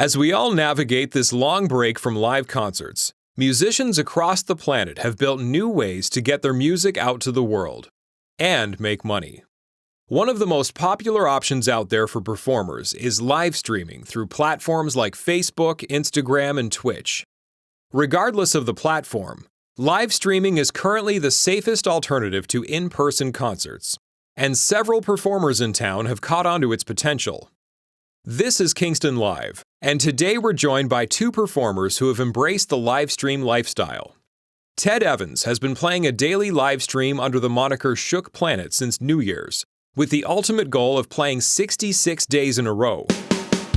As we all navigate this long break from live concerts, musicians across the planet have built new ways to get their music out to the world and make money. One of the most popular options out there for performers is live streaming through platforms like Facebook, Instagram, and Twitch. Regardless of the platform, live streaming is currently the safest alternative to in-person concerts, and several performers in town have caught on to its potential. This is Kingston Live, and today we're joined by two performers who have embraced the live stream lifestyle. Ted Evans has been playing a daily live stream under the moniker Shook Planet since New Year's, with the ultimate goal of playing 66 days in a row.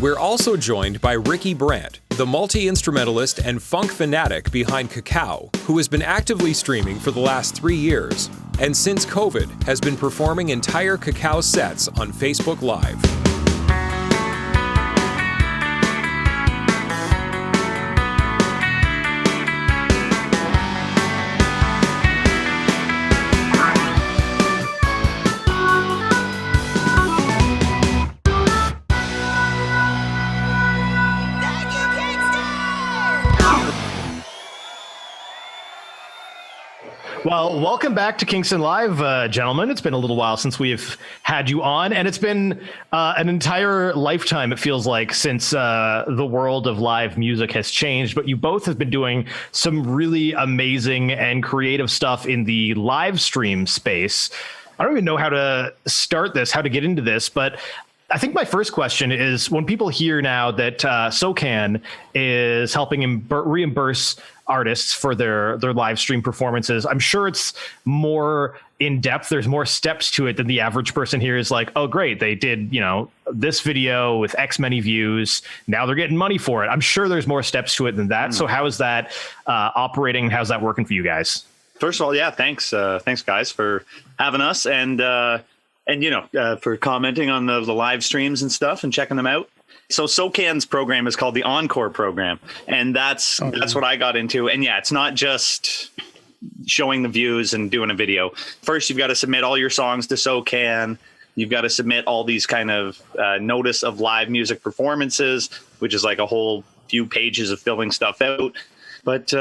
We're also joined by Ricky Brant, the multi-instrumentalist and funk fanatic behind KaKaow, who has been actively streaming for the last 3 years, and since COVID has been performing entire KaKaow sets on Facebook Live. Well, welcome back to Kingston Live, gentlemen. It's been a little while since we've had you on, and it's been an entire lifetime, it feels like, since the world of live music has changed. But you both have been doing some really amazing and creative stuff in the live stream space. I don't even know how to start this, how to get into this, but I think my first question is, when people hear now that SOCAN is helping reimburse artists for their live stream performances, I'm sure it's more in depth. There's more steps to it than the average person here is like, oh, great, they did, this video with X many views. Now they're getting money for it. I'm sure there's more steps to it than that. So how is that operating? How's that working for you guys? First of all, yeah, thanks. Thanks, guys, for having us and for commenting on the live streams and stuff and checking them out. So SOCAN's program is called the Encore program, and that's what I got into. And yeah, it's not just showing the views and doing a video. First, you've got to submit all your songs to SOCAN. You've got to submit all these kind of notice of live music performances, which is like a whole few pages of filling stuff out. But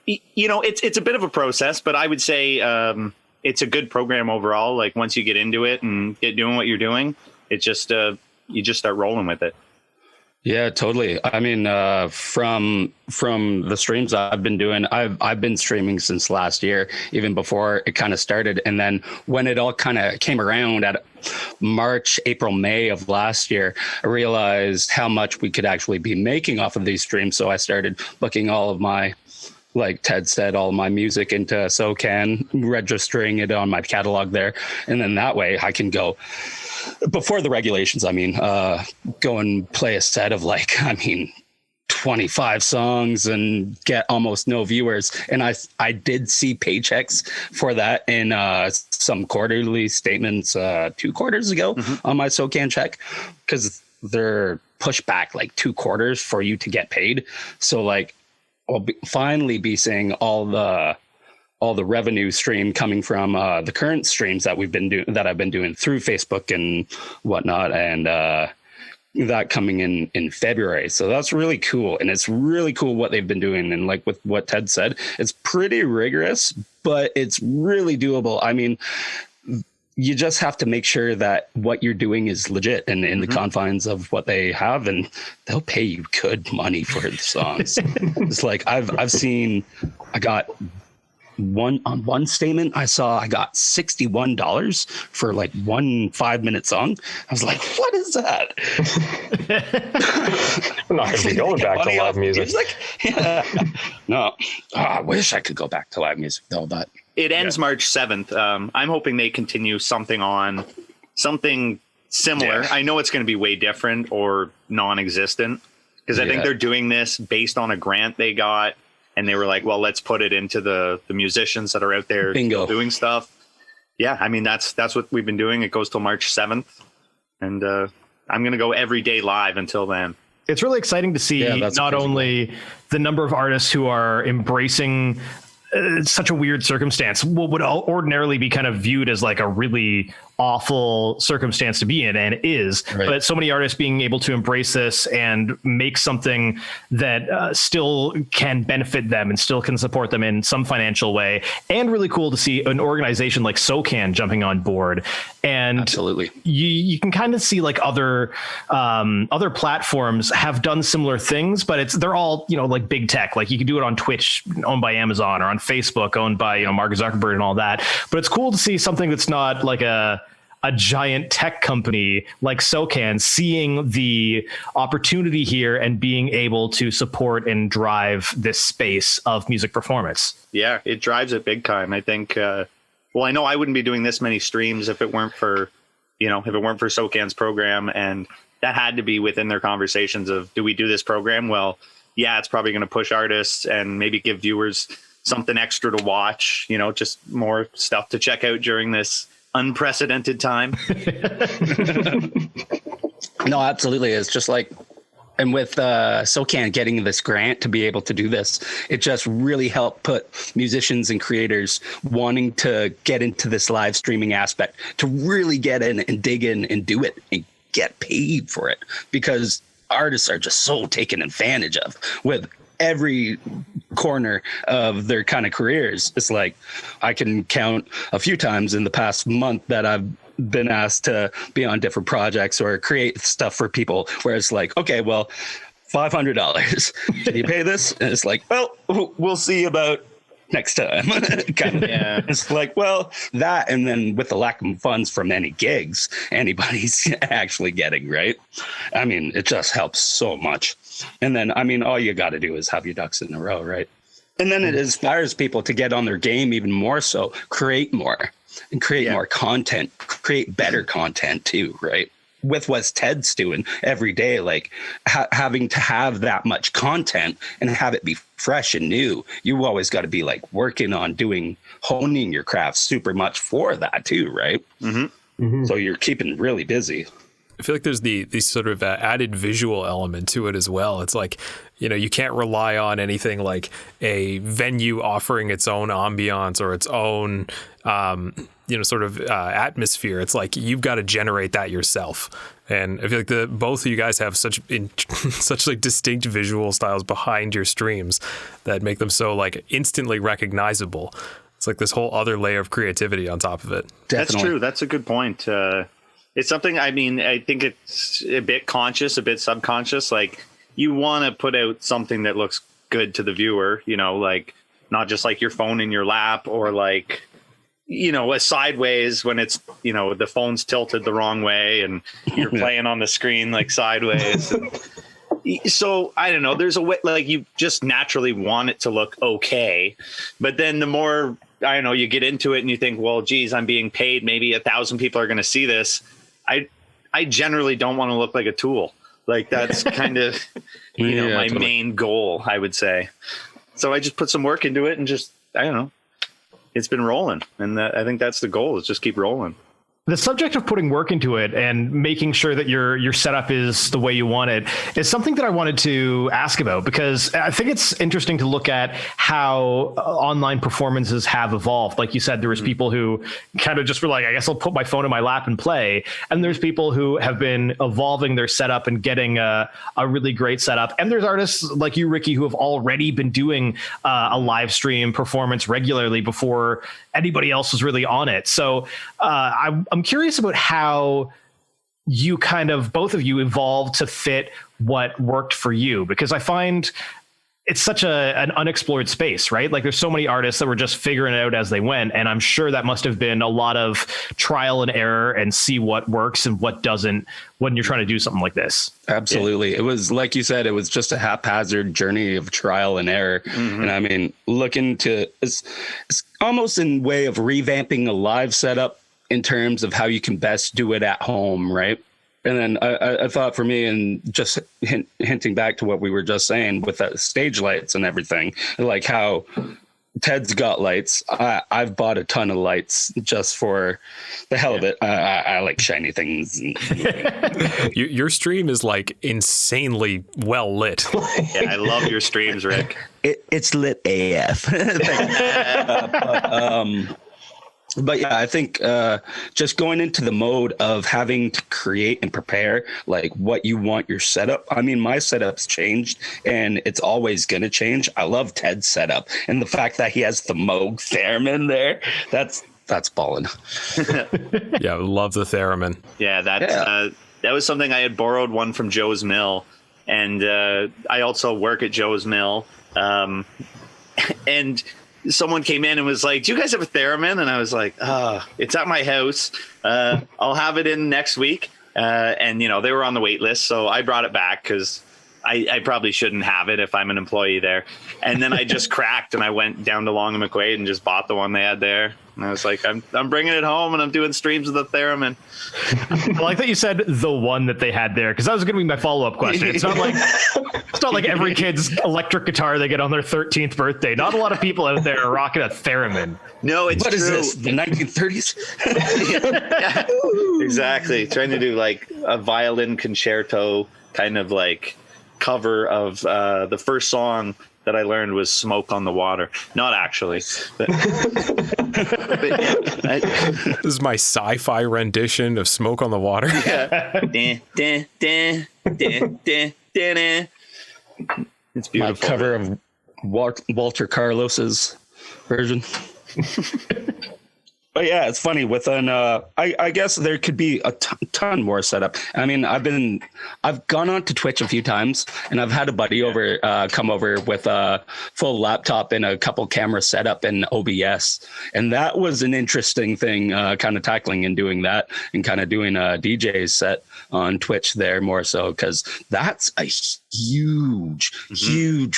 it's a bit of a process, but I would say it's a good program overall. Like once you get into it and get doing what you're doing, it just you just start rolling with it. Yeah, totally. I mean, from the streams I've been doing, I've been streaming since last year, even before it kind of started. And then when it all kind of came around at March, April, May of last year, I realized how much we could actually be making off of these streams. So I started booking all of my, like Ted said, all my music into SOCAN, registering it on my catalog there. And then that way I can go, before the regulations, go and play a set of 25 songs and get almost no viewers. And I did see paychecks for that in some quarterly statements 2 quarters ago on my SOCAN check, because they're pushed back 2 quarters for you to get paid. So I'll finally be seeing all the revenue stream coming from the current streams that I've been doing through Facebook and whatnot, and that coming in February. So that's really cool, and it's really cool what they've been doing. And like with what Ted said, it's pretty rigorous, but it's really doable. I mean, you just have to make sure that what you're doing is legit and in the confines of what they have, and they'll pay you good money for the songs. It's like I got one statement I got $61 for one 5-minute song. I was like, what is that? I'm not going to be going back to live music. Yeah. No, I wish I could go back to live music though, but it ends March 7th. I'm hoping they continue something similar. Yeah. I know it's going to be way different or non-existent, because I think they're doing this based on a grant they got. And they were like, well, let's put it into the musicians that are out there doing stuff. Yeah, I mean, that's what we've been doing. It goes till March 7th. And I'm going to go every day live until then. It's really exciting to see not only the number of artists who are embracing such a weird circumstance, what would ordinarily be kind of viewed as a really awful circumstance to be in, and it is. Right. But so many artists being able to embrace this and make something that still can benefit them and still can support them in some financial way. And really cool to see an organization like SOCAN jumping on board. And Absolutely. You can kind of see like other platforms have done similar things, but they're all, like big tech. Like you can do it on Twitch, owned by Amazon, or on Facebook, owned by Mark Zuckerberg and all that. But it's cool to see something that's not like a giant tech company like SOCAN seeing the opportunity here and being able to support and drive this space of music performance. Yeah, it drives it big time. I think, I know I wouldn't be doing this many streams if it weren't for SOCAN's program. And that had to be within their conversations of, do we do this program? Well, yeah, it's probably going to push artists and maybe give viewers something extra to watch, just more stuff to check out during this unprecedented time. No, absolutely. It's just like, and with SOCAN getting this grant to be able to do this, it just really helped put musicians and creators wanting to get into this live streaming aspect to really get in and dig in and do it and get paid for it, because artists are just so taken advantage of with every corner of their kind of careers. It's like I can count a few times in the past month that I've been asked to be on different projects or create stuff for people where it's like, okay, well, $500. Can you pay this? And it's like, well, we'll see about next time. Kind of. Yeah. It's like, well, that, and then with the lack of funds from any gigs anybody's actually getting, right? I mean, it just helps so much. And then, I mean, all you got to do is have your ducks in a row, right? And then it inspires people to get on their game even more so, create more and create more content, create better content too, right? With what Ted's doing every day, like having to have that much content and have it be fresh and new. You always got to be like working on honing your craft super much for that too, right? Mm-hmm. Mm-hmm. So you're keeping really busy. I feel like there's the sort of added visual element to it as well. It's like, you can't rely on anything like a venue offering its own ambiance or its own, sort of atmosphere. It's like you've got to generate that yourself. And I feel like both of you guys have such like distinct visual styles behind your streams that make them so like instantly recognizable. It's like this whole other layer of creativity on top of it. Definitely. That's true. That's a good point. It's something, I mean, I think it's a bit conscious, a bit subconscious. Like you want to put out something that looks good to the viewer, like not just like your phone in your lap or like, a sideways when it's, the phone's tilted the wrong way and you're playing on the screen like sideways. So I don't know, there's a way, like you just naturally want it to look okay. But then the more, I don't know, you get into it and you think, well, geez, I'm being paid. Maybe 1,000 people are going to see this. I generally don't want to look like a tool. Like that's kind of, my main goal, I would say. So I just put some work into it and just, I don't know, it's been rolling. And I think that's the goal, is just keep rolling. The subject of putting work into it and making sure that your setup is the way you want it is something that I wanted to ask about, because I think it's interesting to look at how online performances have evolved. Like you said, there was people who kind of just were like, I guess I'll put my phone in my lap and play. And there's people who have been evolving their setup and getting a really great setup. And there's artists like you, Ricky, who have already been doing a live stream performance regularly before anybody else was really on it. So I'm curious about how you kind of, both of you, evolved to fit what worked for you, because I find it's such an unexplored space, right? Like there's so many artists that were just figuring it out as they went. And I'm sure that must have been a lot of trial and error and see what works and what doesn't when you're trying to do something like this. Absolutely. Yeah. It was, like you said, it was just a haphazard journey of trial and error. Mm-hmm. And I mean, it's almost in way of revamping a live setup in terms of how you can best do it at home, right? And then I thought for me, and just hinting back to what we were just saying with that stage lights and everything, like how Ted's got lights. I've bought a ton of lights just for the hell of it. I like shiny things. Your stream is like insanely well lit. Yeah, I love your streams, Rick. It's lit AF. But yeah, I think just going into the mode of having to create and prepare like what you want your setup. I mean, my setup's changed and it's always going to change. I love Ted's setup and the fact that he has the Moog theremin there. That's ballin'. Yeah, I love the theremin. Yeah, that was something I had borrowed one from Joe's Mill, and I also work at Joe's Mill, and someone came in and was like, "Do you guys have a theremin?" And I was like, "It's at my house. I'll have it in next week." And they were on the wait list, so I brought it back because I probably shouldn't have it if I'm an employee there. And then I just cracked and I went down to Long and McQuaid and just bought the one they had there. And I was like, I'm bringing it home and I'm doing streams with the theremin. I like that you said the one that they had there, because that was going to be my follow-up question. It's not like every kid's electric guitar they get on their 13th birthday. Not a lot of people out there are rocking a theremin. No, it's What true. is this? The 1930s? Yeah, exactly. Trying to do like a violin concerto kind of like cover of the first song that I learned was "Smoke on the Water." Not actually. But yeah, This is my sci-fi rendition of "Smoke on the Water." It's My beautiful. cover of Walter Carlos's version. But yeah, it's funny with I guess there could be a ton more setup. I mean, I've gone on to Twitch a few times and I've had a buddy come over with a full laptop and a couple camera setup and OBS. And that was an interesting thing, kind of tackling and doing that and kind of doing a DJ set on Twitch there more so, because that's a huge,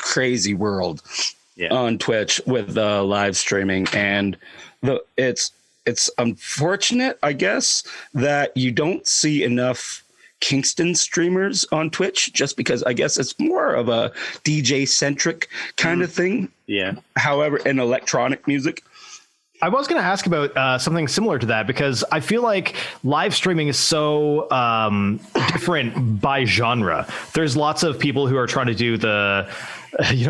crazy world on Twitch with live streaming. And it's unfortunate, I guess, that you don't see enough Kingston streamers on Twitch, just because I guess it's more of a DJ centric kind of thing. Yeah. However, in electronic music. I was going to ask about something similar to that, because I feel like live streaming is so different by genre. There's lots of people who are trying to do the,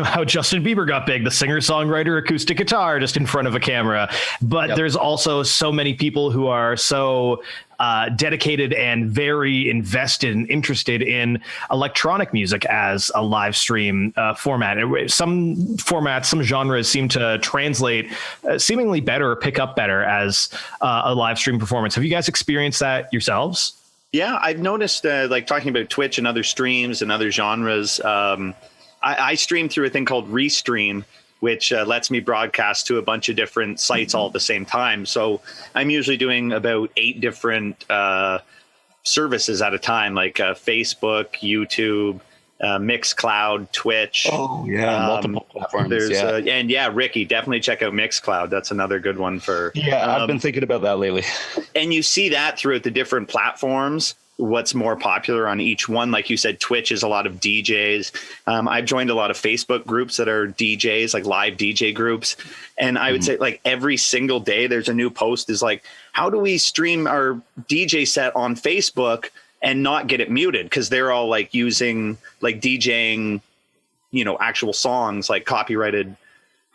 how Justin Bieber got big, the singer-songwriter acoustic guitar just in front of a camera. But there's also so many people who are so dedicated and very invested and interested in electronic music as a live stream format. Some formats, some genres seem to translate seemingly better, or pick up better as a live stream performance. Have you guys experienced that yourselves? Yeah, I've noticed, like talking about Twitch and other streams and other genres, I stream through a thing called Restream, which lets me broadcast to a bunch of different sites all at the same time. So I'm usually doing about 8 different services at a time, like Facebook, YouTube, Mixcloud, Twitch. Oh, yeah, multiple platforms. And Ricky, definitely check out Mixcloud. That's another good one for... Yeah, I've been thinking about that lately. And you see that throughout the different platforms, what's more popular on each one. Like you said, Twitch is a lot of DJs. I've joined a lot of Facebook groups that are DJs, like live DJ groups. And I would say like every single day there's a new post is like, how do we stream our DJ set on Facebook and not get it muted? Because they're all like using like DJing, actual songs, like copyrighted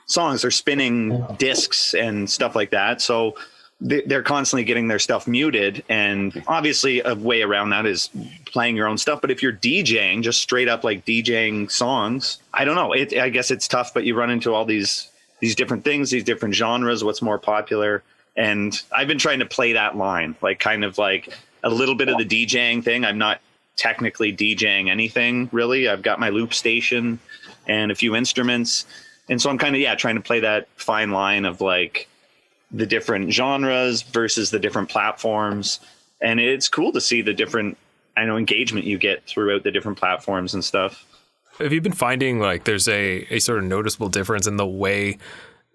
songs. They're spinning discs and stuff like that. So they're constantly getting their stuff muted, and obviously a way around that is playing your own stuff. But if you're DJing, just straight up like DJing songs, I don't know. I guess it's tough, but you run into all these different things, these different genres, what's more popular. And I've been trying to play that line, like kind of like a little bit of the DJing thing. I'm not technically DJing anything really. I've got my loop station and a few instruments. And so I'm kind of, trying to play that fine line of like the different genres versus the different platforms. And it's cool to see the different, engagement you get throughout the different platforms and stuff. Have you been finding like there's a sort of noticeable difference in the way,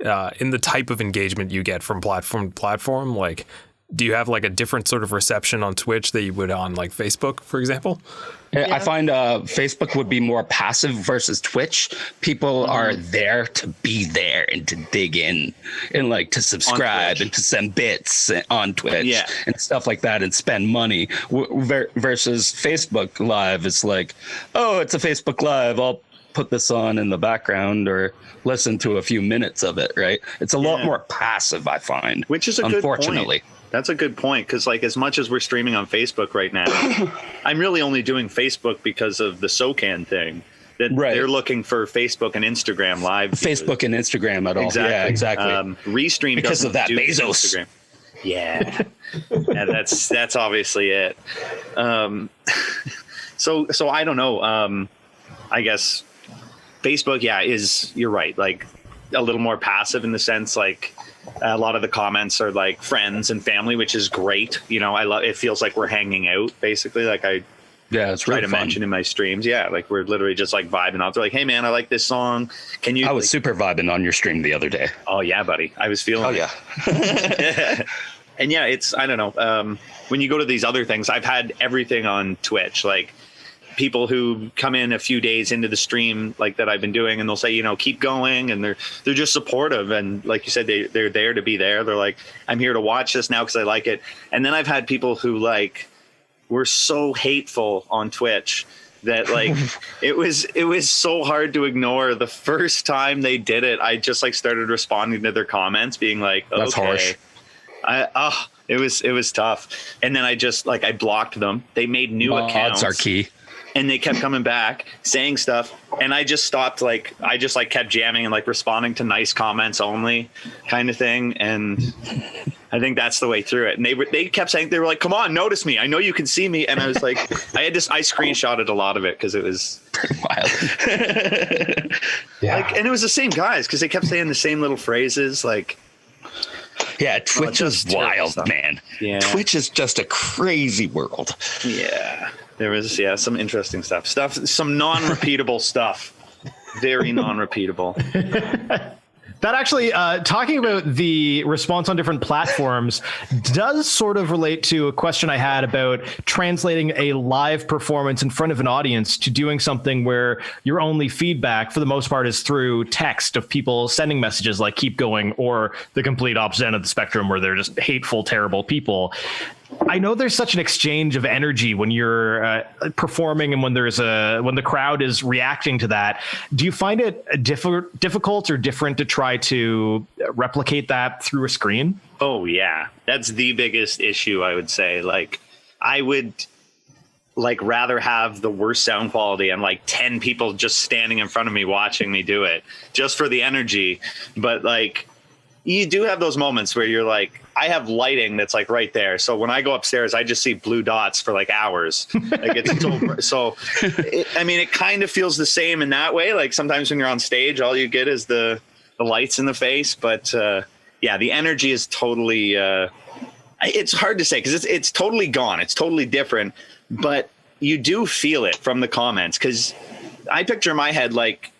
in the type of engagement you get from platform to platform? Like, do you have like a different sort of reception on Twitch that you would on like Facebook, for example? Yeah. I find Facebook would be more passive versus Twitch. People are there to be there and to dig in and like to subscribe and to send bits on Twitch and stuff like that and spend money versus Facebook Live. It's like, oh, it's a Facebook Live. I'll put this on in the background or listen to a few minutes of it, right? It's a lot more passive, I find. Which is a unfortunately. Good point. That's a good point, because like as much as we're streaming on Facebook right now, I'm really only doing Facebook because of the SOCAN thing. That they're looking for Facebook and Instagram live. Facebook and Instagram at all. Exactly. Yeah, exactly. Restream because of that Bezos. Instagram. Yeah. Yeah, that's obviously it. So I don't know. I guess Facebook, you're right. Like a little more passive in the sense, like a lot of the comments are like friends and family, which is great. You know, I love, it feels like we're hanging out basically. Like it's try really to fun. mention in my streams. Yeah. Like we're literally just like vibing out. They're like, hey man, I like this song. Can you, I was super vibing on your stream the other day. Oh yeah, buddy. I was feeling it. And yeah, it's, I don't know. When you go to these other things, I've had everything on Twitch, like people who come in a few days into the stream like that I've been doing, and they'll say, you know, keep going. And they're just supportive. And like you said, they're there to be there. They're like, I'm here to watch this now because I like it. And then I've had people who like were so hateful on Twitch that like it was so hard to ignore. The first time they did it, I just like started responding to their comments being like, that's harsh. It was tough. And then I just like, I blocked them. They made new accounts. Mods are key. And they kept coming back saying stuff. And I just stopped, like, I just like kept jamming and like responding to nice comments only kind of thing. And I think that's the way through it. And they kept saying, they were like, come on, notice me. I know you can see me. And I was like, I screenshotted a lot of it because it was pretty wild. Yeah. Like, and it was the same guys because they kept saying the same little phrases like, yeah, Twitch is wild, man. Yeah. Twitch is just a crazy world. Yeah. There was, some interesting stuff, some non-repeatable stuff. Very non-repeatable. That actually, talking about the response on different platforms does sort of relate to a question I had about translating a live performance in front of an audience to doing something where your only feedback for the most part is through text of people sending messages like keep going, or the complete opposite end of the spectrum where they're just hateful, terrible people. I know there's such an exchange of energy when you're performing and when the crowd is reacting to that. Do you find it difficult or different to try to replicate that through a screen? Oh yeah, that's the biggest issue, I would say. Like I would like rather have the worst sound quality and like 10 people just standing in front of me watching me do it just for the energy. But like you do have those moments where you're like, I have lighting that's like right there. So when I go upstairs, I just see blue dots for like hours. Like it's so it kind of feels the same in that way. Like sometimes when you're on stage, all you get is the lights in the face. But the energy is totally, it's hard to say because it's totally gone. It's totally different, but you do feel it from the comments. Cause I picture in my head, like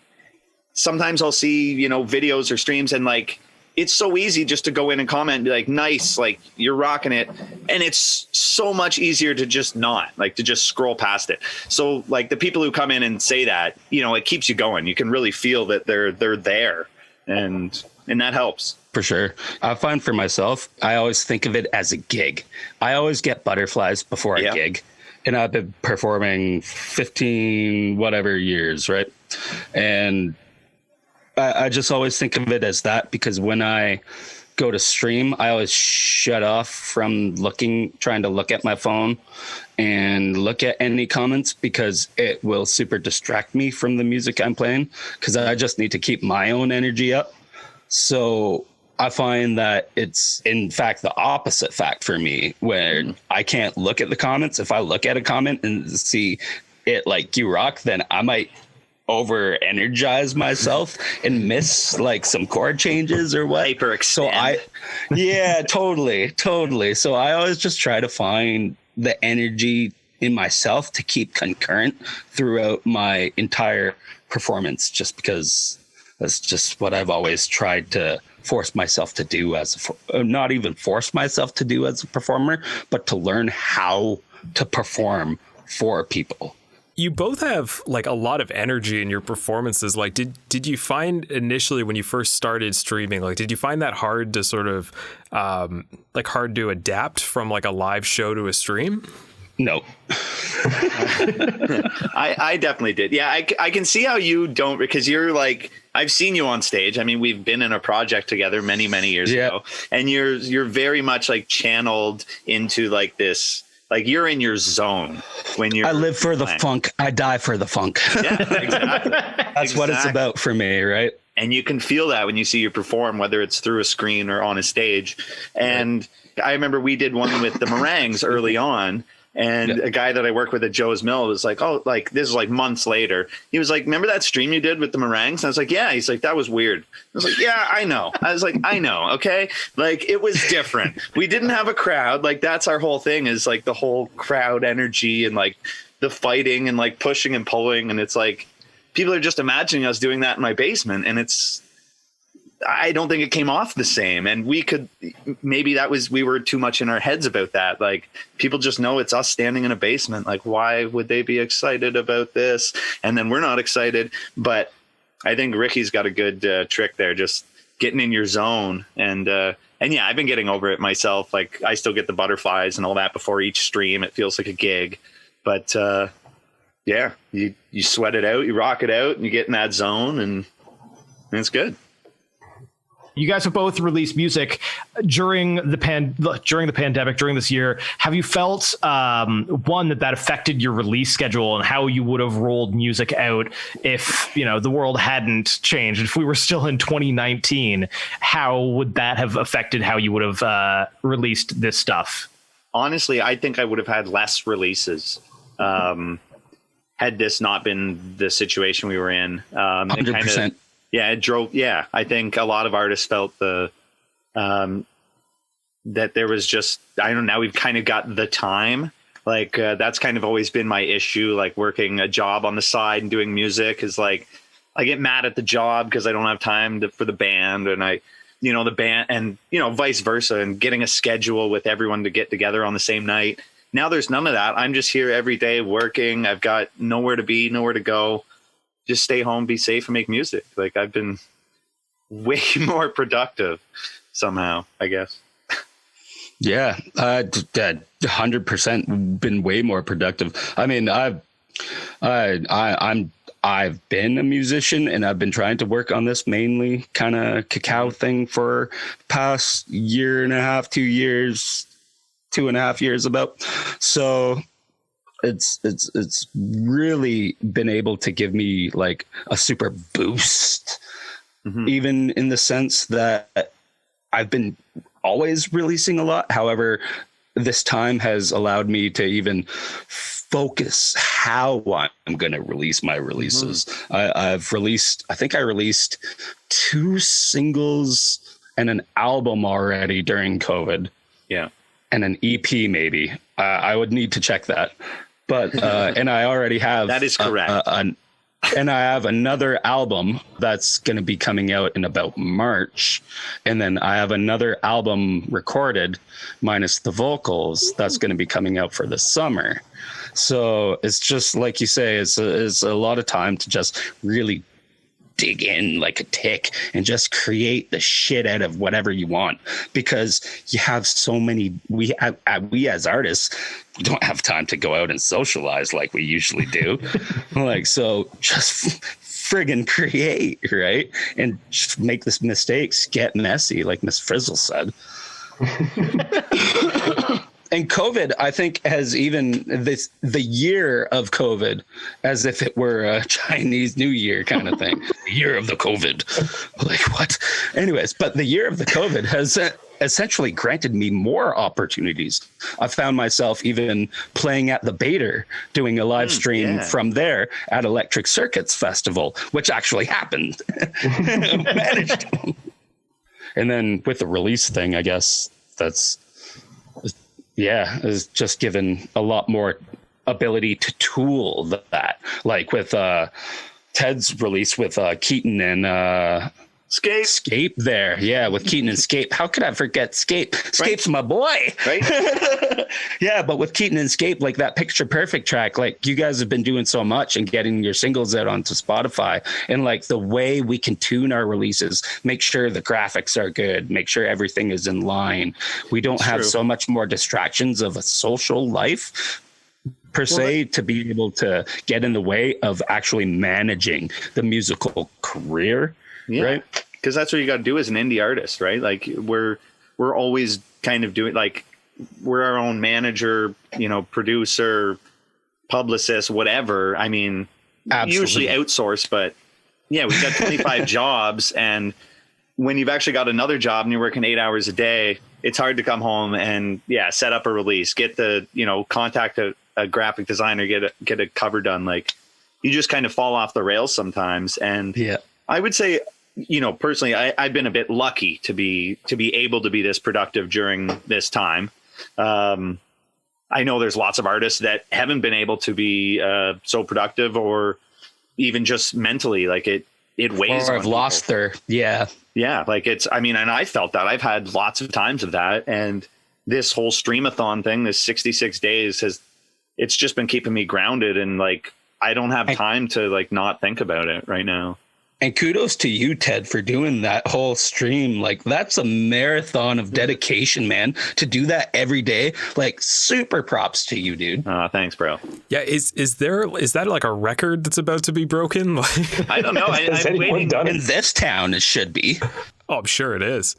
sometimes I'll see, videos or streams and like, it's so easy just to go in and comment and be like, nice, like you're rocking it. And it's so much easier to just not like to just scroll past it. So like the people who come in and say that, it keeps you going. You can really feel that they're there and that helps. For sure. I find for myself, I always think of it as a gig. I always get butterflies before a gig. And I've been performing 15 whatever years, right? And I just always think of it as that because when I go to stream, I always shut off from trying to look at my phone and look at any comments because it will super distract me from the music I'm playing because I just need to keep my own energy up. So I find that it's in fact the opposite fact for me where I can't look at the comments. If I look at a comment and see it like you rock, then I might over energize myself and miss like some chord changes or what. Hyperextend. Totally. So I always just try to find the energy in myself to keep concurrent throughout my entire performance, just because that's just what I've always tried to force myself to do not even force myself to do as a performer, but to learn how to perform for people. You both have like a lot of energy in your performances. Like, did you find initially when you first started streaming, like, did you find that hard to sort of hard to adapt from like a live show to a stream? No. I definitely did. Yeah, I can see how you don't, because you're like, I've seen you on stage. I mean, we've been in a project together many, many years ago, and you're very much like channeled into like this, like you're in your zone when you're. I live for the funk. I die for the funk. Yeah, exactly. That's what it's about for me, right? And you can feel that when you see you perform, whether it's through a screen or on a stage. And I remember we did one with the Meringues early on. And a guy that I work with at Joe's Mill was like, oh, like this is like months later. He was like, remember that stream you did with the Meringues? And I was like, yeah. He's like, that was weird. I was like, yeah, I know. I was like, I know. Okay. Like it was different. We didn't have a crowd. Like that's our whole thing, is like the whole crowd energy and like the fighting and like pushing and pulling. And it's like, people are just imagining us doing that in my basement. And I don't think it came off the same. And maybe we were too much in our heads about that. Like people just know it's us standing in a basement. Like, why would they be excited about this? And then we're not excited. But I think Ricky's got a good trick there, just getting in your zone. And yeah, I've been getting over it myself. Like I still get the butterflies and all that before each stream. It feels like a gig, but yeah, you sweat it out, you rock it out, and you get in that zone, and it's good. You guys have both released music during the pandemic, during this year. Have you felt one that affected your release schedule and how you would have rolled music out if the world hadn't changed? If we were still in 2019, how would that have affected how you would have released this stuff? Honestly, I think I would have had less releases had this not been the situation we were in. 100%. Yeah, it drove. Yeah, I think a lot of artists felt that there was just, I don't know, now we've kind of got the time. Like that's kind of always been my issue. Like working a job on the side and doing music is like, I get mad at the job because I don't have time for the band, and the band, and vice versa, and getting a schedule with everyone to get together on the same night. Now there's none of that. I'm just here every day working. I've got nowhere to be, nowhere to go. Just stay home, be safe, and make music. Like I've been way more productive somehow, I guess. Yeah, 100% been way more productive. I mean, I've been a musician, and I've been trying to work on this mainly kind of KaKaow thing for past year and a half, 2 years, 2.5 years about. So it's really been able to give me like a super boost, even in the sense that I've been always releasing a lot. However, this time has allowed me to even focus how I'm going to release my releases. I think I released 2 singles and an album already during COVID. Yeah. And an EP maybe. I would need to check that. But and I already have that is correct. And I have another album that's going to be coming out in about March, and then I have another album recorded minus the vocals that's going to be coming out for the summer. So it's just like you say, it's a lot of time to just really dig in like a tick and just create the shit out of whatever you want, because you have so many. We as artists, we don't have time to go out and socialize like we usually do. Like, so just friggin' create, right? And just make this mistakes, get messy, like Miss Frizzle said. And COVID, I think, has even the year of COVID, as if it were a Chinese New Year kind of thing. The year of the COVID. Like, what? Anyways, but the year of the COVID has essentially granted me more opportunities. I found myself even playing at the Bader, doing a live stream from there at Electric Circuits Festival, which actually happened. Managed to. And then with the release thing, I guess is just given a lot more ability to tool that. Like with Ted's release with Keaton and Scape there. Yeah, with Keaton and Scape. How could I forget Scape? Scape's my boy. Right? Yeah, but with Keaton and Scape, like that Picture Perfect track, like you guys have been doing so much and getting your singles out onto Spotify, and like the way we can tune our releases, make sure the graphics are good, make sure everything is in line. We don't have so much more distractions of a social life. per se to be able to get in the way of actually managing the musical career. Yeah. Right. Because that's what you got to do as an indie artist, right? Like we're always kind of doing, like, we're our own manager, producer, publicist, whatever. I mean, usually outsourced, but yeah, we've got 25 jobs. And when you've actually got another job and you're working 8 hours a day, it's hard to come home and set up a release, get the, contact a graphic designer, get a cover done. Like, you just kind of fall off the rails sometimes. And I would say, personally, I've been a bit lucky to be able to be this productive during this time. I know there's lots of artists that haven't been able to be so productive, or even just mentally, like it weighs or on have lost their like and I felt that. I've had lots of times of that, and this whole streamathon thing, this 66 days, it's just been keeping me grounded, and like I don't have time to like not think about it right now. And kudos to you, Ted, for doing that whole stream. Like, that's a marathon of dedication, man. To do that every day, like, super props to you, dude. Thanks, bro. Yeah, is that like a record that's about to be broken? Like, I don't know. I'm waiting. In this town, it should be. Oh, I'm sure it is.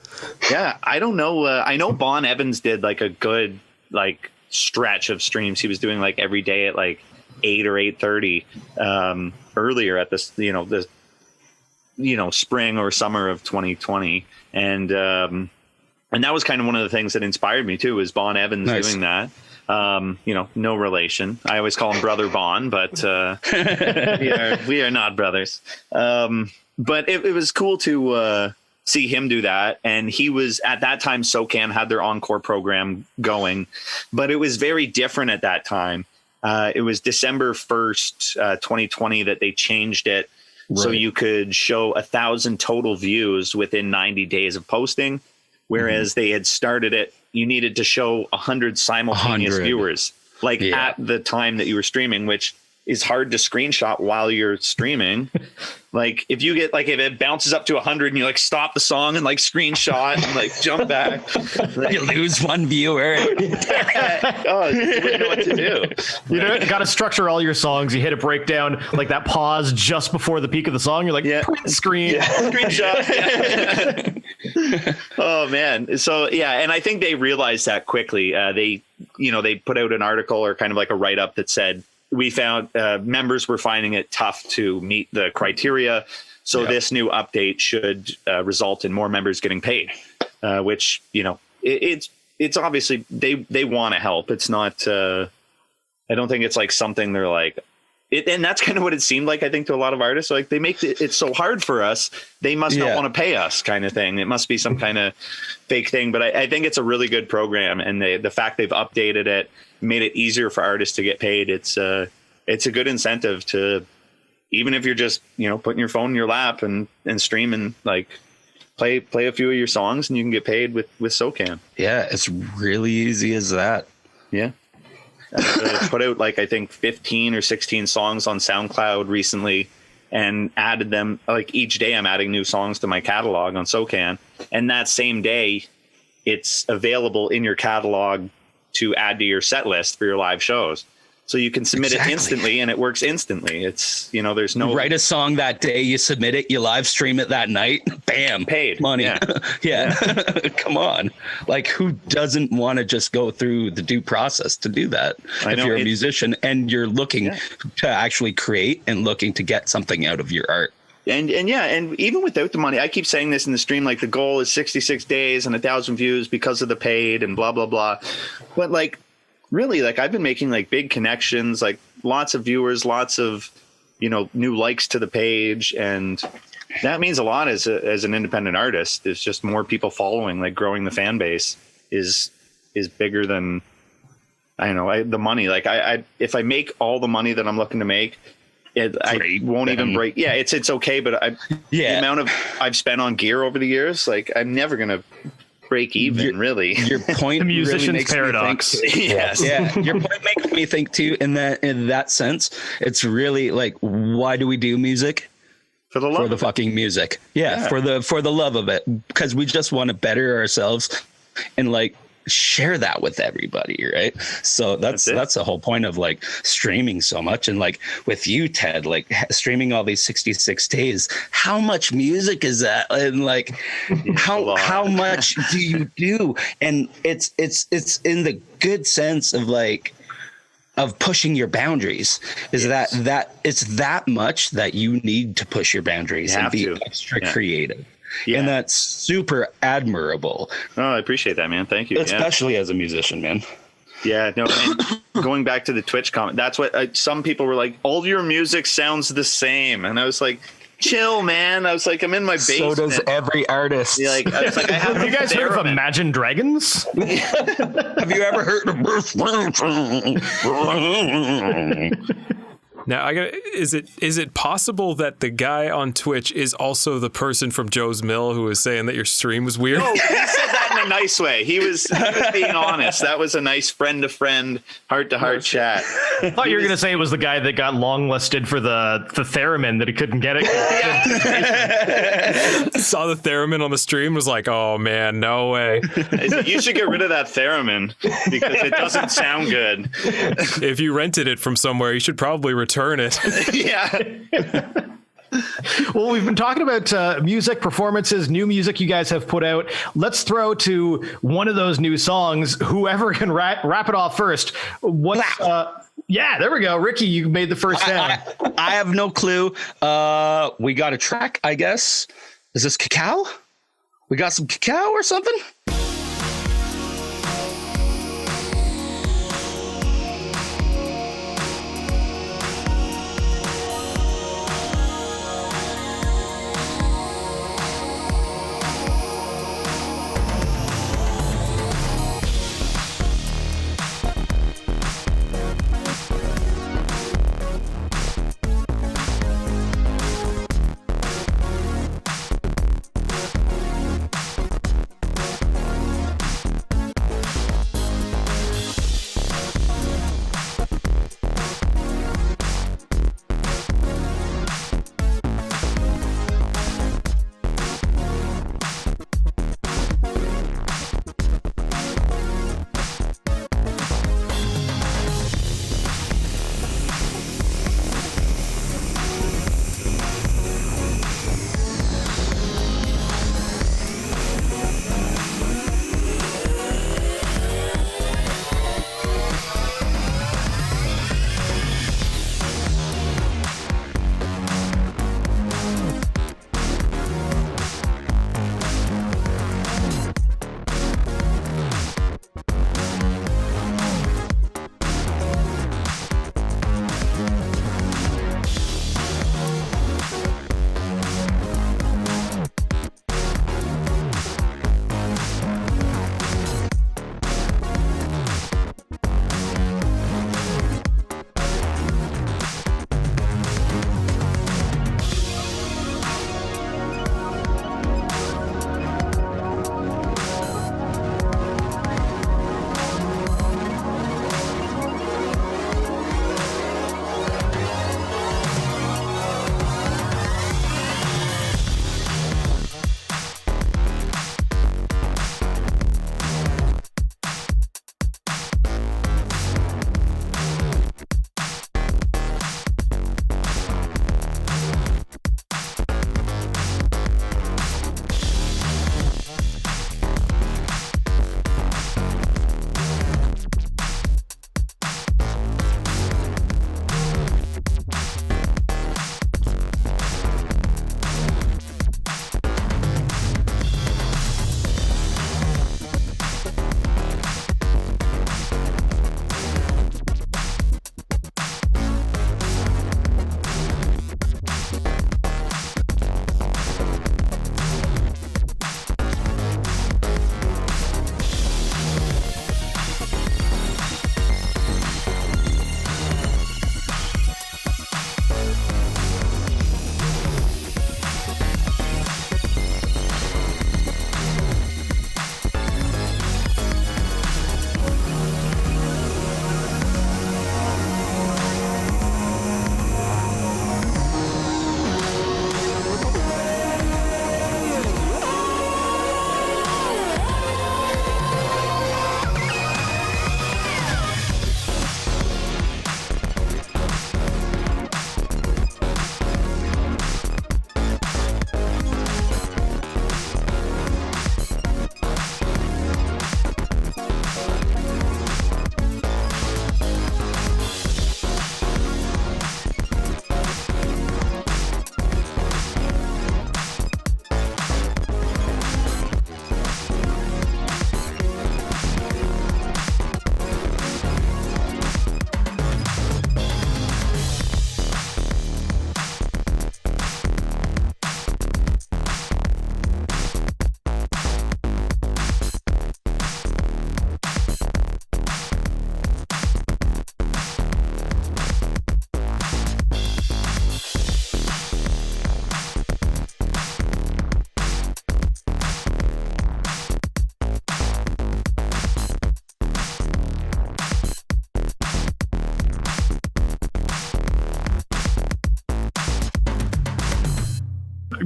Yeah, I don't know. I know Bon Evans did like a good like stretch of streams. He was doing like every day at like 8 or 8:30 earlier at this, this. Spring or summer of 2020. And that was kind of one of the things that inspired me too, was Bon Evans doing that. No relation. I always call him Brother Bon, but we are not brothers. But it was cool to see him do that. And he was, at that time, SOCAN had their encore program going, but it was very different at that time. It was December 1st, 2020 that they changed it. Right. So you could show 1,000 total views within 90 days of posting, whereas they had started it, you needed to show 100 simultaneous viewers, at the time that you were streaming, which is hard to screenshot while you're streaming. Like if you get if it bounces up to 100 and you like stop the song and like screenshot and like jump back, you lose one viewer. You wouldn't know what to do. You got to structure all your songs. You hit a breakdown, like that pause just before the peak of the song. You're like, print screen, screenshot. Oh man. So and I think they realized that quickly. They put out an article or kind of like a write-up that said, we found members were finding it tough to meet the criteria. So this new update should result in more members getting paid, which, it's obviously they want to help. It's not I don't think it's like something they're like it. And that's kind of what it seemed like, I think, to a lot of artists. Like they make it so hard for us. They must not want to pay us kind of thing. It must be some kind of fake thing. But I think it's a really good program. And the fact they've updated it, made it easier for artists to get paid. It's a good incentive to, even if you're just, putting your phone in your lap and stream and like play a few of your songs, and you can get paid with SOCAN. Yeah. It's really easy as that. Yeah. I put out I think 15 or 16 songs on SoundCloud recently, and added them each day. I'm adding new songs to my catalog on SOCAN, and that same day it's available in your catalog to add to your set list for your live shows. So you can submit it instantly, and it works instantly. It's, there's no... You write a song that day, you submit it, you live stream it that night, bam, paid money. Yeah. Come on. Like, who doesn't want to just go through the due process to do that? If you're a musician and you're looking to actually create and looking to get something out of your art. And even without the money, I keep saying this in the stream, the goal is 66 days and 1,000 views because of the paid and blah, blah, blah. But really, I've been making big connections, lots of viewers, lots of, new likes to the page. And that means a lot as an independent artist. It's just more people following, growing the fan base is bigger than, the money. If I make all the money that I'm looking to make, I won't even break. Yeah, it's okay. But the amount of I've spent on gear over the years, I'm never going to break even, really. Your point the musician's really makes paradox. Me think, yes. Yeah. Your point makes me think too, in that sense. It's really why do we do music? For the love of the fucking music. Yeah. For the love of it. Because we just want to better ourselves and share that with everybody, right? So that's the whole point of like streaming so much. And like with you, Ted, like streaming all these 66 days, how much music is that? And like how much do you do? And it's in the good sense of like of pushing your boundaries, is that it's that much that you need to push your boundaries and be extra creative. Yeah. And that's super admirable. Oh, I appreciate that, man. Thank you. Especially as a musician, man. Yeah, no, and going back to the Twitch comment, that's what some people were like, all your music sounds the same. And I was like, chill, man. I was like, I'm in my basement. So does every artist. Yeah, like, I was like, have you guys heard of Imagine Dragons? Have you ever heard of Now, is it possible that the guy on Twitch is also the person from Joe's Mill who was saying that your stream was weird? No, he said that in a nice way. He was being honest. That was a nice friend-to-friend, heart-to-heart chat. I thought you were going to say it was the guy that got longlisted for the theremin that he couldn't get it. Saw the theremin on the stream, was like, oh man, no way. You should get rid of that theremin because it doesn't sound good. If you rented it from somewhere, you should probably return it. Yeah. Well, we've been talking about music performances, new music you guys have put out. Let's throw to one of those new songs. Whoever can wrap it off first. Yeah, there we go. Ricky, you made the first sound. I have no clue. We got a track, I guess. Is this KaKaow? We got some KaKaow or something?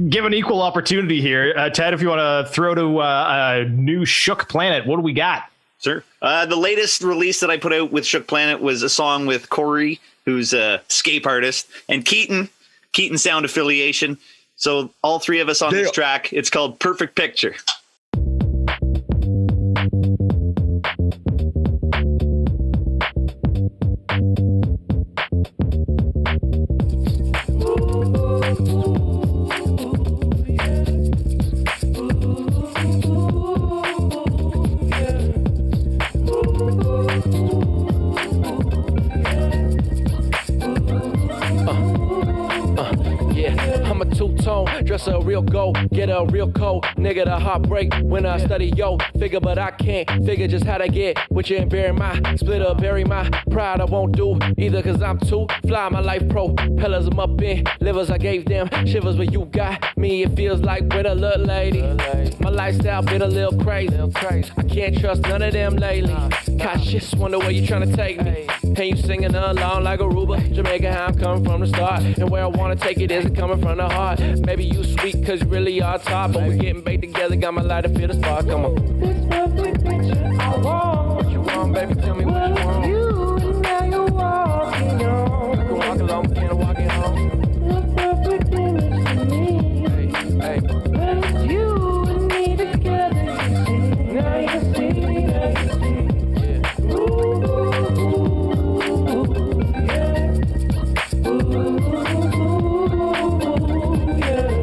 Given equal opportunity here, Ted, if you want to throw to a new Shook Planet, what do we got? Sure. The latest release that I put out with Shook Planet was a song with Corey, who's a scape artist, and Keaton Sound Affiliation. So all three of us on this track. It's called Perfect Picture. Dress a real go, get a real coat, nigga the heartbreak when I study yo figure, but I can't figure just how to get with you and bury my split up, bury my pride. I won't do either cause I'm too fly. My life propellers I'm up in livers, I gave them shivers, but you got me. It feels like with a little lady. My lifestyle been a little crazy. I can't trust none of them lately. Cautious, wonder where you trying to take me. And you singing along like Aruba, Jamaica, how I'm coming from the start, and where I wanna take it isn't coming from the heart. Maybe you sweet cause you really are top, but we getting baked together, got my light to feel the spark. Come on. This perfect picture I want. What you want, baby? Tell me what you want. You and now you're walking on. We can walk along, we can't walk it home. The perfect image to me. Hey. But it's you and me together, you see. Now you see, now you see. Yeah. Ooh, yeah. Ooh, yeah.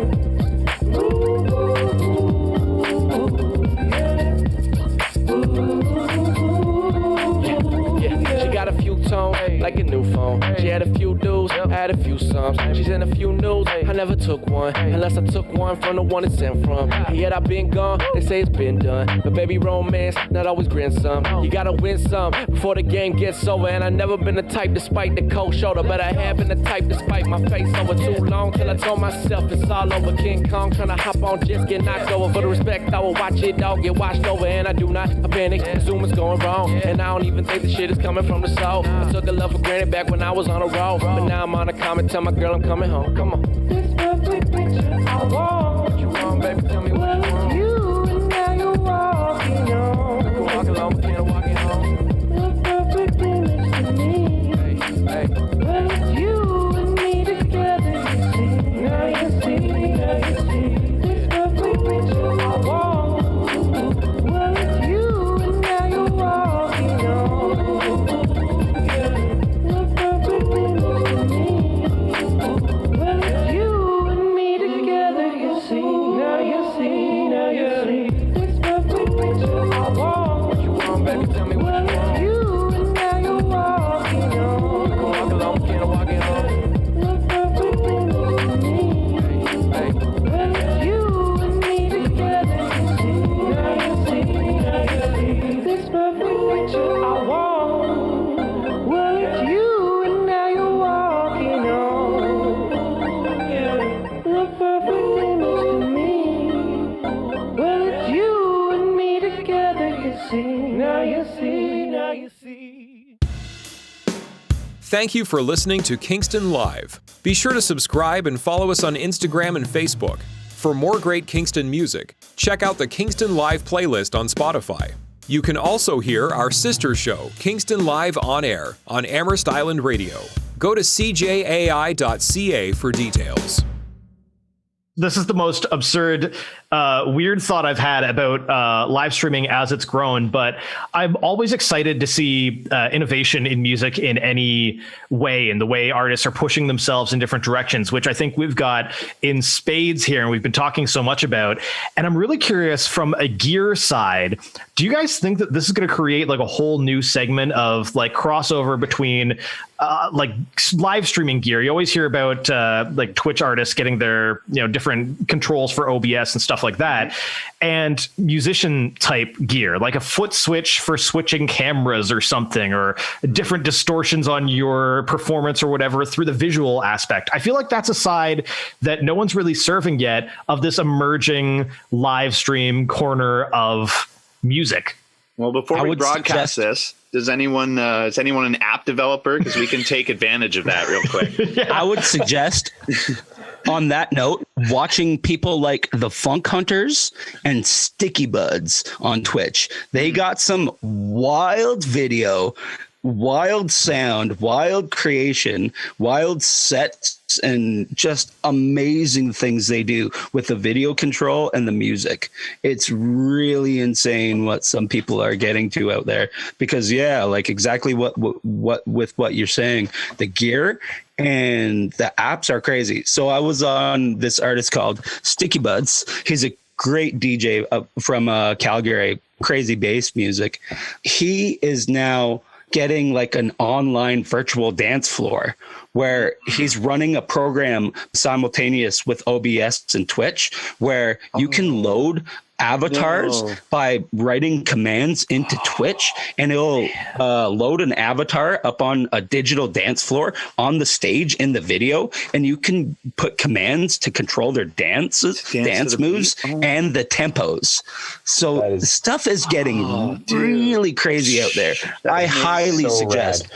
Like a new phone. She had a few dudes, I had a few songs. She's in a few news, I never took one unless I took one from the one it's sent from. Yet I've been gone, they say it's been done. But baby, romance, not always grin some. You gotta win some before the game gets over. And I never been the type despite the cold shoulder, but I have been the type despite my face over too long. Till I told myself it's all over. King Kong tryna hop on jets, get knocked over. For the respect, I will watch it all get washed over. And I do not panic, assume it's going wrong. And I don't even think the shit is coming from the soul. I took a love for granted back when I was on a roll, but now I'm on a comment, tell my girl I'm coming home. Come on. This perfect picture I want. What you want, baby? Tell me what you want. You and now you're walking on. We can walk along, we can't walk it home. The perfect image to me. Hey. Well, it's you and me together, you see. Now you see, now you see. This perfect picture I want. Well, it's you and now you're walking on. Baby, tell me what you want. You and now you're walking on. We can walk along, we can't walk it home. The perfect image to me. Hey. Well, it's you and me together, you see. Now you see, now you see. This perfect picture I want. Well, it's you and now you're walking on. Yeah. The perfect image to me. Well, it's you and me together, you see. Now you see, now you see. Thank you for listening to Kingston Live. Be sure to subscribe and follow us on Instagram and Facebook. For more great Kingston music, check out the Kingston Live playlist on Spotify. You can also hear our sister show, Kingston Live On Air, on Amherst Island Radio. Go to cjai.ca for details. This is the most absurd, weird thought I've had about live streaming as it's grown, but I'm always excited to see innovation in music in any way, in the way artists are pushing themselves in different directions, which I think we've got in spades here and we've been talking so much about. And I'm really curious from a gear side, do you guys think that this is going to create like a whole new segment of like crossover between like live streaming gear? You always hear about like Twitch artists getting their, different controls for OBS and stuff like that, and musician type gear, like a foot switch for switching cameras or something, or different distortions on your performance or whatever through the visual aspect. I feel like that's a side that no one's really serving yet of this emerging live stream corner of music. Well, before we broadcast this, Is anyone an app developer? Because we can take advantage of that real quick. I would suggest, on that note, watching people like the Funk Hunters and Sticky Buds on Twitch. They got some wild video, wild sound, wild creation, wild sets, and just amazing things they do with the video control and the music. It's really insane what some people are getting to out there, because like exactly what with what you're saying, the gear and the apps are crazy. So I was on this artist called Sticky Buds. He's a great DJ from Calgary, crazy bass music. He is now getting like an online virtual dance floor where he's running a program simultaneous with OBS and Twitch, where you can load avatars by writing commands into Twitch, and it'll load an avatar up on a digital dance floor on the stage in the video, and you can put commands to control their dance moves and the tempos. So stuff is getting really crazy out there. I highly suggest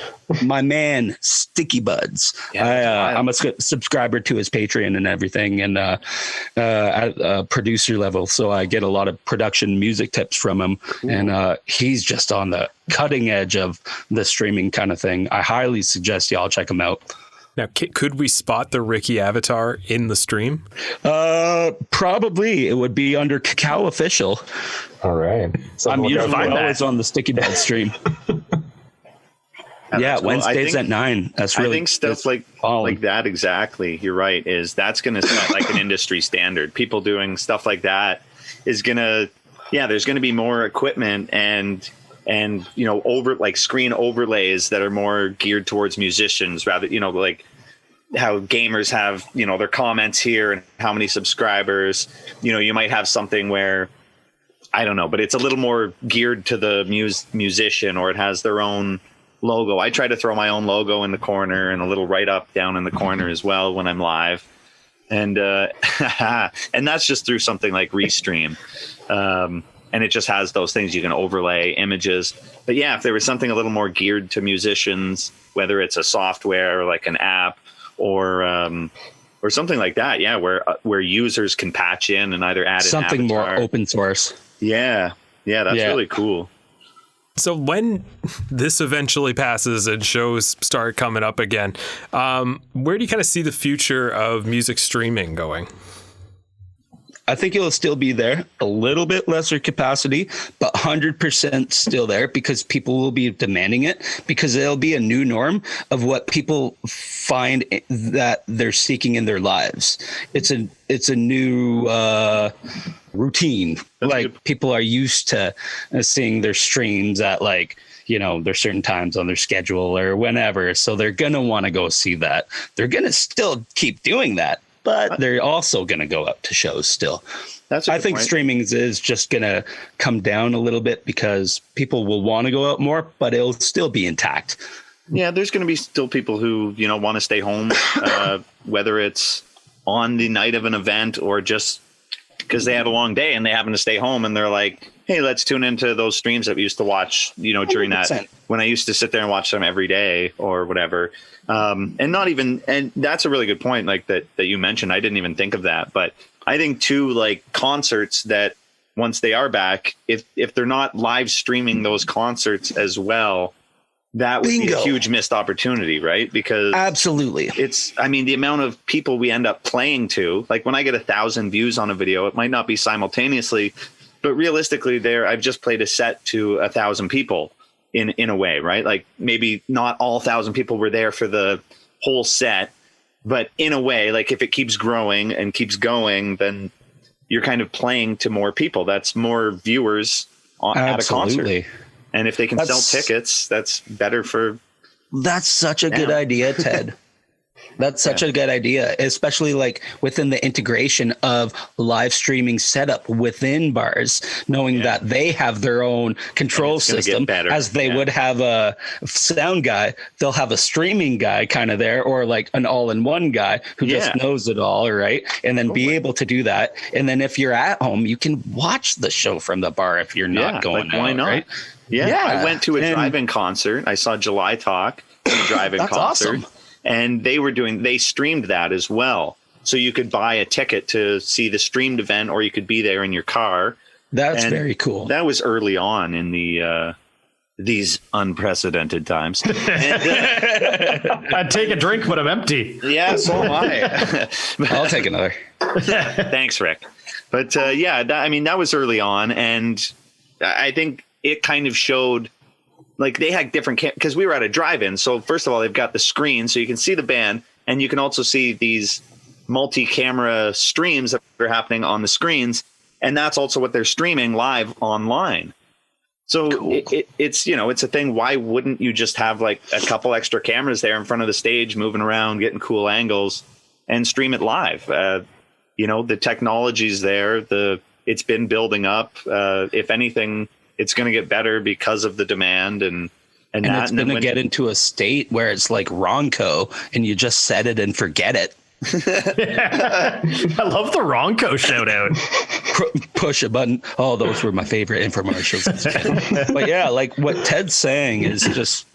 my man Sticky Buds. I'm a subscriber to his Patreon and everything, and at a producer level, so I get a lot of production music tips from him. Cool. And he's just on the cutting edge of the streaming kind of thing. I highly suggest y'all check him out. Now, could we spot the Ricky avatar in the stream? Probably. It would be under KaKaow Official. All right. So I'm usually always on the Sticky Bud stream. Wednesdays at 9. That's really. I think stuff like that. Exactly. You're right. That's going to set like an industry standard. People doing stuff like that is going to. Yeah, there's going to be more equipment and over like screen overlays that are more geared towards musicians rather, like how gamers have, their comments here and how many subscribers. You might have something where, I don't know, but it's a little more geared to the musician, or it has their own logo. I try to throw my own logo in the corner and a little write up down in the corner as well when I'm live. And and that's just through something like Restream. And it just has those things you can overlay images. But yeah, if there was something a little more geared to musicians, whether it's a software or like an app or something like that, where users can patch in and either add something more open source. Yeah, that's really cool. So when this eventually passes and shows start coming up again, where do you kind of see the future of music streaming going? I think it'll still be there, a little bit lesser capacity, but 100% still there, because people will be demanding it, because it'll be a new norm of what people find that they're seeking in their lives. It's a new routine. People are used to seeing their streams at there's certain times on their schedule or whenever. So they're going to want to go see that. They're going to still keep doing that, but they're also going to go out to shows still. I think streaming is just going to come down a little bit because people will want to go out more, but it'll still be intact. Yeah, there's going to be still people who, want to stay home, whether it's on the night of an event or just because they had a long day and they happen to stay home and they're like, hey, let's tune into those streams that we used to watch, during 100%. That when I used to sit there and watch them every day or whatever. And that's a really good point, like that you mentioned. I didn't even think of that, but I think too, like concerts that once they are back, if they're not live streaming those concerts as well, that would be a huge missed opportunity, right? Because absolutely, the amount of people we end up playing to, like when I get 1,000 views on a video, it might not be simultaneously, but realistically I've just played a set to 1,000 people in a way, right? Like maybe not all 1,000 people were there for the whole set, but in a way, like if it keeps growing and keeps going, then you're kind of playing to more people. That's more viewers at a concert. And if they can sell tickets, that's better for. That's such a good idea, Ted. That's such a good idea, especially like within the integration of live streaming setup within bars, knowing that they have their own control system as they would have a sound guy. They'll have a streaming guy kind of there, or like an all-in-one guy who just knows it all, right? And then be able to do that. And then if you're at home, you can watch the show from the bar if you're not going out, why not? right? Yeah. I went to a drive-in concert. I saw July Talk, a drive-in concert. Awesome. And they streamed that as well. So you could buy a ticket to see the streamed event, or you could be there in your car. That's very cool. That was early on in these unprecedented times. And, I'd take a drink, but I'm empty. Yeah, so am I. I'll take another. Thanks, Rick. But that was early on. And I think it kind of showed, like, they had different because we were at a drive-in. So first of all, they've got the screen so you can see the band, and you can also see these multi-camera streams that are happening on the screens. And that's also what they're streaming live online. So it's a thing. Why wouldn't you just have like a couple extra cameras there in front of the stage, moving around, getting cool angles, and stream it live? The technology's there. It's been building up. If anything, it's going to get better because of the demand and it's going to get into a state where it's like Ronco and you just set it and forget it. I love the Ronco shout out. Push a button. Oh, those were my favorite infomercials. But yeah, like what Ted's saying is just,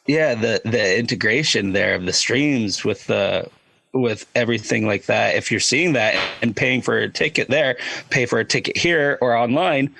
the integration there of the streams with everything like that. If you're seeing that and paying for a ticket there, pay for a ticket here or online,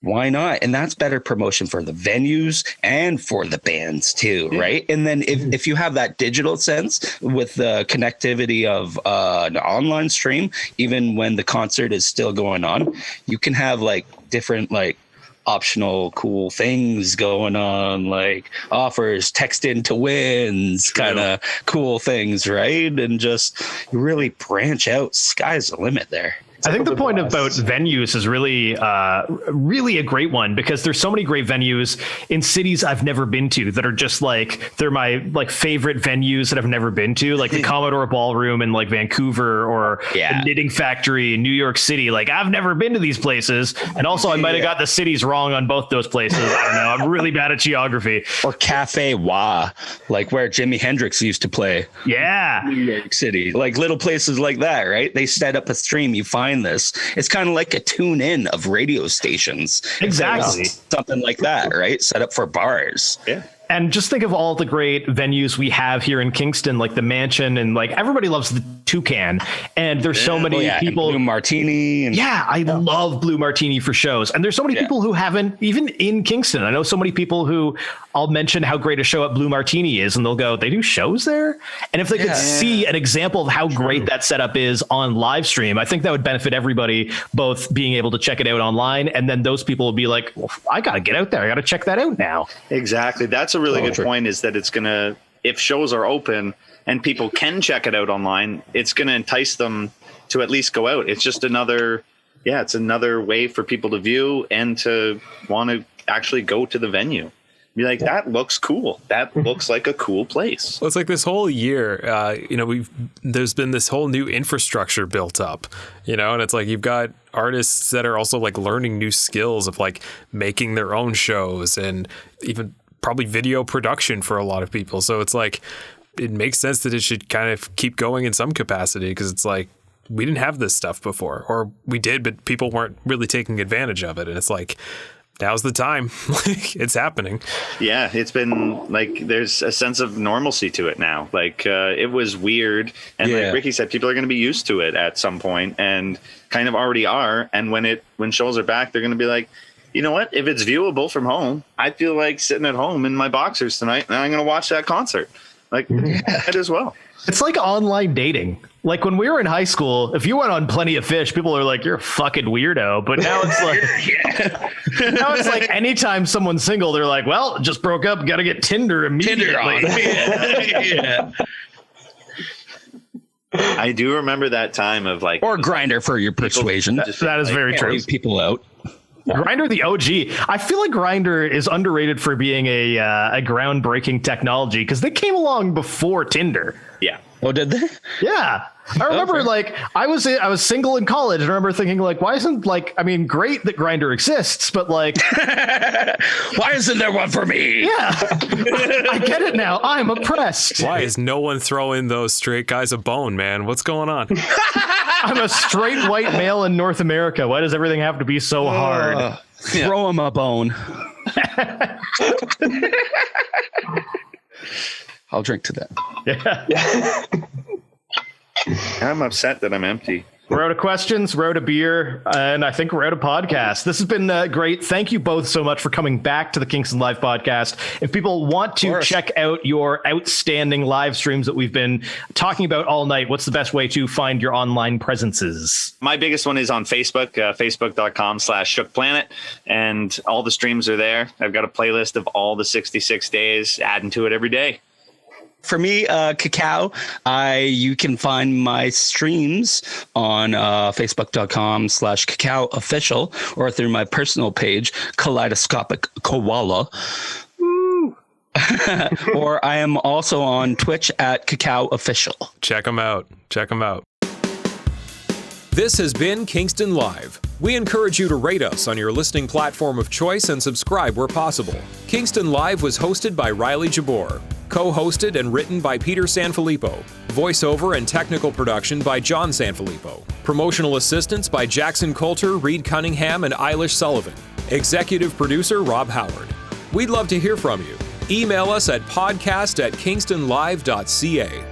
why not? And that's better promotion for the venues and for the bands too, right? And then if you have that digital sense with the connectivity of an online stream, even when the concert is still going on, you can have like different like optional cool things going on, like offers, text in to wins, kind of cool things, right? And just really branch out. Sky's the limit there. I think the point about venues is really, really a great one, because there's so many great venues in cities I've never been to that are just like, they're my like favorite venues that I've never been to, like the Commodore Ballroom in like Vancouver, or the Knitting Factory in New York City. Like, I've never been to these places. And also I might've got the cities wrong on both those places. I don't know. I'm really bad at geography. Or Cafe Wah, like where Jimi Hendrix used to play. Yeah. New York City, like little places like that, right? They set up a stream, you find this. It's kind of like a tune in of radio stations. Exactly. Something like that, right? Set up for bars. Yeah. And just think of all the great venues we have here in Kingston, like the Mansion, and like everybody loves the Toucan. And there's so many people. Blue Martini. And, I love Blue Martini for shows. And there's so many people who haven't, even in Kingston. I know so many people who I'll mention how great a show at Blue Martini is, and they'll go, they do shows there? And if they could see an example of how great that setup is on live stream, I think that would benefit everybody, both being able to check it out online, and then those people will be like, well, I got to get out there. I got to check that out now. Exactly. That's a really good point, is that it's going to, if shows are open and people can check it out online, it's going to entice them to at least go out. It's just another, it's another way for people to view and to want to actually go to the venue. Be like, that looks cool. That looks like a cool place. Well, it's like this whole year, there's been this whole new infrastructure built up, and it's like you've got artists that are also like learning new skills of like making their own shows, and even probably video production for a lot of people. So it's like, it makes sense that it should kind of keep going in some capacity, because it's like, we didn't have this stuff before, or we did, but people weren't really taking advantage of it. And it's like, now's the time. Like, it's happening. Yeah, it's been like, there's a sense of normalcy to it now. Like, it was weird, and like Ricky said, people are going to be used to it at some point, and kind of already are. And when shows are back, they're going to be like, you know what? If it's viewable from home, I feel like sitting at home in my boxers tonight, and I'm going to watch that concert. Like, that as well. It's like online dating. Like when we were in high school, if you went on Plenty of Fish, people are like, you're a fucking weirdo. But now it's like, now it's like anytime someone's single, they're like, well, just broke up, got to get Tinder immediately. I do remember that time of like, or Grindr for your persuasion. That is very true. Leave people out. Grindr, the OG. I feel like Grindr is underrated for being a groundbreaking technology, because they came along before Tinder. Yeah. Oh, did they? Yeah. I remember I was single in college and I remember thinking why isn't great that Grindr exists, but why isn't there one for me? Yeah. I get it now. I'm oppressed. Why is no one throwing those straight guys a bone, man? What's going on? I'm a straight white male in North America. Why does everything have to be so hard? Throw him a bone. I'll drink to that. Yeah. I'm upset that I'm empty. We're out of questions, we're out of beer, and I think we're out of podcast. This has been great. Thank you both so much for coming back to the Kingston Live podcast. If people want to check out your outstanding live streams that we've been talking about all night, what's the best way to find your online presences? My biggest one is on Facebook, facebook.com/Shook Planet, and all the streams are there. I've got a playlist of all the 66 days, adding to it every day. For me, KaKaow, you can find my streams on facebook.com/KaKaow official or through my personal page, Kaleidoscopic Koala. Or I am also on Twitch at KaKaow official. Check them out. This has been Kingston Live. We encourage you to rate us on your listening platform of choice and subscribe where possible. Kingston Live was hosted by Riley Jabor, co-hosted and written by Peter Sanfilippo, voiceover and technical production by John Sanfilippo, promotional assistance by Jackson Coulter, Reed Cunningham, and Eilish Sullivan, executive producer Rob Howard. We'd love to hear from you. Email us at podcast@kingstonlive.ca.